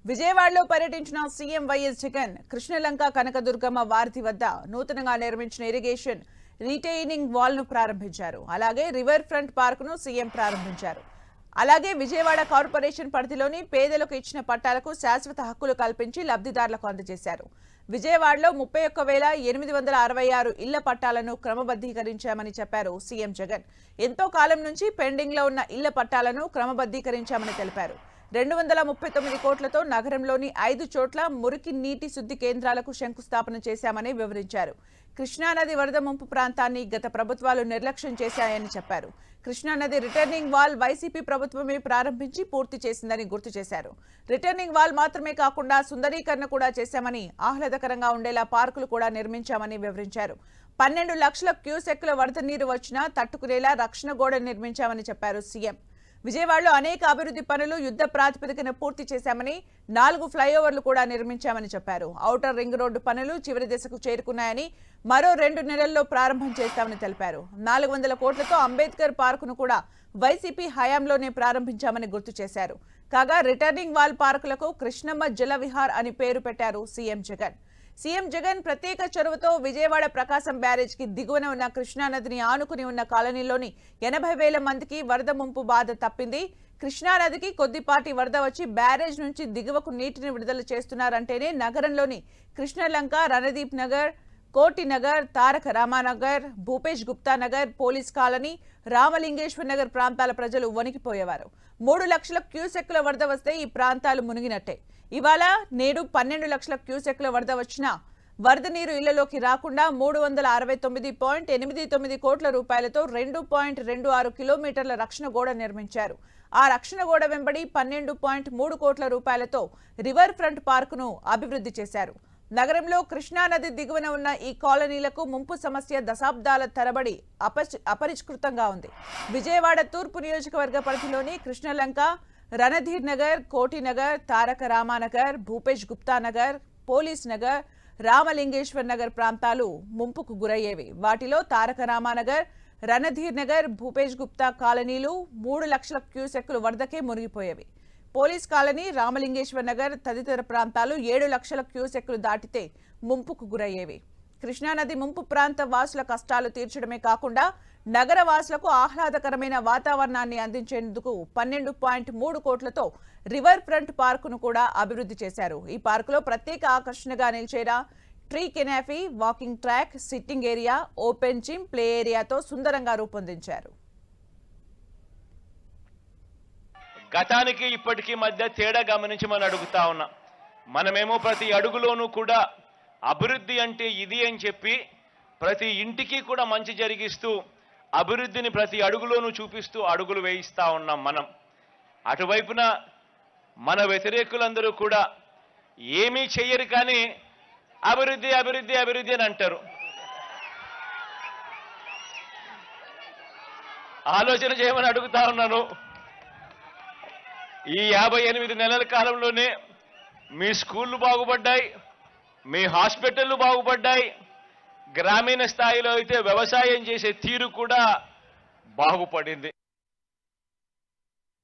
విజయవాడలో పర్యటించిన CM YS Jagan Krishnalanka Kanakadurgamma వారధి వద్ద నూతనంగా నిర్మించిన ఇరిగేషన్ రీటైనింగ్ వాల్ ను ప్రారంభించారు. అలాగే రివర్ ఫ్రంట్ పార్క్ ను సీఎం ప్రారంభించారు. అలాగే విజయవాడ కార్పొరేషన్ పరిధిలోని పేదలకు ఇచ్చిన పట్టాలకు శాశ్వత హక్కులు కల్పించి లబ్ధిదారులకు అందజేశారు. విజయవాడలో 31,866 ఇళ్ల పట్టాలను క్రమబద్ధీకరించామని చెప్పారు సీఎం జగన్. ఎంతో కాలం నుంచి పెండింగ్ లో ఉన్న ఇళ్ల పట్టాలను క్రమబద్ధీకరించామని తెలిపారు. 239 కోట్లతో నగరంలోని 5 చోట్ల మురికి నీటి శుద్ధి కేంద్రాలకు శంకుస్థాపన చేశామని వివరించారు. కృష్ణానది వరద ముంపు ప్రాంతాన్ని గత ప్రభుత్వాలు నిర్లక్ష్యం చేశాయని చెప్పారు. కృష్ణానది రిటర్నింగ్ వాల్ వైసీపీ ప్రభుత్వమే ప్రారంభించి పూర్తి చేసిందని గుర్తు చేశారు. రిటర్నింగ్ వాల్ మాత్రమే కాకుండా సుందరీకరణ కూడా చేశామని, ఆహ్లాదకరంగా ఉండేలా పార్కులు కూడా నిర్మించామని వివరించారు. 12 లక్షల క్యూసెక్కుల వరద నీరు వచ్చినా తట్టుకునేలా రక్షణ గోడ నిర్మించామని చెప్పారు సీఎం. విజయవాడలో అనేక అభివృద్ధి పనులు యుద్ధ ప్రాతిపదికన పూర్తి చేశామని, 4 ఫ్లైఓవర్లు కూడా నిర్మించామని చెప్పారు. ఔటర్ రింగ్ రోడ్డు పనులు చివరి దశకు చేరుకున్నాయని, మరో 2 నెలల్లో ప్రారంభం చేస్తామని తెలిపారు. 400 కోట్లతో అంబేద్కర్ పార్కును కూడా వైసీపీ హయాంలోనే ప్రారంభించామని గుర్తు చేశారు. కాగా రిటర్నింగ్ వాల్ పార్కులకు కృష్ణమ్మ జల విహార్ అని పేరు పెట్టారు సీఎం జగన్. సీఎం జగన్ ప్రత్యేక చొరవతో విజయవాడ ప్రకాశం బ్యారేజ్ కి దిగువన ఉన్న కృష్ణానదిని ఆనుకుని ఉన్న కాలనీలోని 80,000 మందికి వరద ముంపు బాధ తప్పింది. కృష్ణానదికి కొద్దిపాటి వరద వచ్చి బ్యారేజ్ నుంచి దిగువకు నీటిని విడుదల చేస్తున్నారంటేనే నగరంలోని కృష్ణలంక, రణదీప్ నగర్, కోటి నగర్, తారక రామానగర్, భూపేష్ గుప్తా నగర్, పోలీస్ కాలనీ, రామలింగేశ్వర్ నగర్ ప్రాంతాల ప్రజలు వణికిపోయేవారు. 3 లక్షల క్యూసెక్కుల వరద వస్తే ఈ ప్రాంతాలు మునిగినట్టే. ఇవాళ నేడు 12 లక్షల క్యూసెక్కుల వరద వచ్చినా వరద నీరు ఇళ్లలోకి రాకుండా 369.89 కోట్ల రూపాయలతో 2.26 కిలోమీటర్ల రక్షణ గోడ నిర్మించారు. ఆ రక్షణ గోడ వెంబడి 12.3 కోట్ల రూపాయలతో రివర్ ఫ్రంట్ పార్కును అభివృద్ధి చేశారు. నగరంలో కృష్ణానది దిగువన ఉన్న ఈ కాలనీలకు ముంపు సమస్య దశాబ్దాల తరబడి అపరిష్కృతంగా ఉంది. విజయవాడ తూర్పు నియోజకవర్గ పరిధిలోని కృష్ణలంక, రణధీర్ నగర్, కోటి నగర్, తారక రామానగర్, భూపేష్ గుప్తా నగర్, పోలీస్ నగర్, రామలింగేశ్వర్ నగర్ ప్రాంతాలు ముంపుకు గురయ్యేవి. వాటిలో తారక రామానగర్, రణధీర్ నగర్, భూపేష్ గుప్తా కాలనీలు 3 లక్షల క్యూసెక్కులు వరదకే మునిగిపోయేవి. పోలీస్ కాలనీ, రామలింగేశ్వర్ నగర్ తదితర ప్రాంతాలు 7 లక్షల క్యూసెక్కులు దాటితే ముంపుకు గురయ్యేవి. కృష్ణానది ముంపు ప్రాంత వాసుల కష్టాలు తీర్చడమే కాకుండా నగర వాసులకు ఆహ్లాదకరమైన వాతావరణాన్ని అందించేందుకు 12.3 కోట్లతో రివర్ ఫ్రంట్ పార్కును కూడా అభివృద్ధి చేశారు. ఈ పార్కులో ప్రత్యేక ఆకర్షణగా నిలిచేలా tree canopy, walking track, sitting area, open gym, play ఏరియాతో సుందరంగా రూపొందించారు. గతానికి ఇప్పటికీ మధ్య తేడా గమనించి మనం అడుగుతా ఉన్నాం. మనమేమో ప్రతి అడుగులోనూ కూడా అభివృద్ధి అంటే ఇది అని చెప్పి ప్రతి ఇంటికి కూడా మంచి జరిగిస్తూ అభివృద్ధిని ప్రతి అడుగులోనూ చూపిస్తూ అడుగులు వేయిస్తా ఉన్నాం మనం. అటువైపున మన వ్యతిరేకులందరూ కూడా ఏమీ చెయ్యరు కానీ అభివృద్ధి అభివృద్ధి అభివృద్ధి అని అంటారు. ఆలోచన చేయమని అడుగుతా ఉన్నాను. ఈ 58 నెలల కాలంలోనే మీ స్కూళ్ళు బాగుపడ్డాయి, మీ హాస్పిటళ్ళు బాగుపడ్డాయి, గ్రామీణ స్థాయిలో అయితే వ్యవసాయం చేసే తీరు కూడా బాగుపడింది.